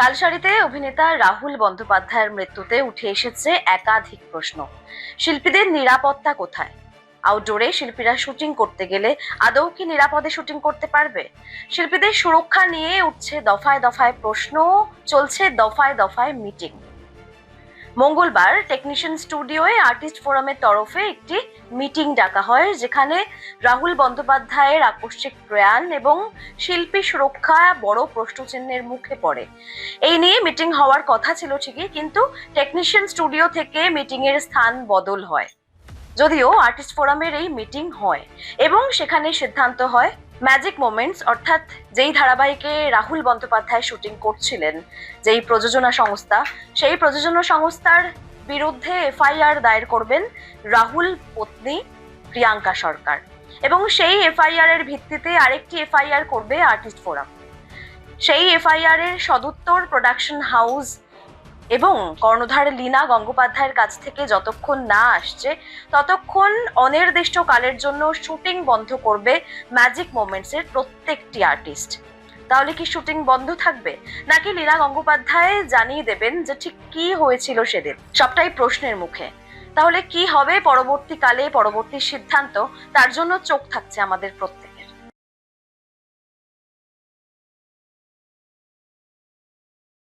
তালসারীতে অভিনেতা রাহুল বন্দ্যোপাধ্যায়ের মৃত্যুতে উঠে এসেছে একাধিক প্রশ্ন। শিল্পীদের নিরাপত্তা কোথায়? আউটডোরে শিল্পীরা শুটিং করতে গেলে আদৌ কি নিরাপদে শুটিং করতে পারবে? শিল্পীদের সুরক্ষা নিয়ে উঠছে দফায় দফায় প্রশ্ন, চলছে দফায় দফায় মিটিং। মঙ্গলবার টেকনিশিয়ান স্টুডিওয়ে আর্টিস্ট ফোরামের তরফে একটি মিটিং ডাকা হয়, যেখানে রাহুল বন্দ্যোপাধ্যায়ের আকস্মিক প্রয়াণ এবং শিল্পী সুরক্ষা বড় প্রশ্নচিহ্নের মুখে পড়ে। এই নিয়ে মিটিং হওয়ার কথা ছিল ঠিকই, কিন্তু টেকনিশিয়ান স্টুডিও থেকে মিটিং এর স্থান বদল হয়। যদিও আর্টিস্ট ফোরামের এই মিটিং হয় এবং সেখানে সিদ্ধান্ত হয় ম্যাজিক মোমেন্টস অর্থাৎ যেই ধারাবাহিকে রাহুল বন্দ্যোপাধ্যায় শুটিং করছিলেন, যেই প্রযোজনা সংস্থা, সেই প্রযোজনা সংস্থার বিরুদ্ধে এফআইআর দায়ের করবেন রাহুল পত্নী প্রিয়াঙ্কা সরকার, এবং সেই এফআইআর এর ভিত্তিতে আরেকটি এফআইআর করবে আর্টিস্ট ফোরাম। সেই এফআইআর এর সদুত্তর প্রোডাকশন হাউস এবং কর্ণধার লীনা গঙ্গোপাধ্যায়ের কাছ থেকে যতক্ষণ না আসছে ততক্ষণ অনির্দিষ্টকালের জন্য শুটিং বন্ধ করবে ম্যাজিক মোমেন্টস এর প্রত্যেকটি আর্টিস্ট। তাহলে কি শুটিং বন্ধ থাকবে, নাকি লীনা গঙ্গোপাধ্যায় জানিয়ে দেবেন যে ঠিক কি হয়েছিল সেদিন? সবটাই প্রশ্নের মুখে। তাহলে কি হবে পরবর্তীকালে, পরবর্তী সিদ্ধান্ত, তার জন্য চোখ থাকছে আমাদের প্রত্যেক।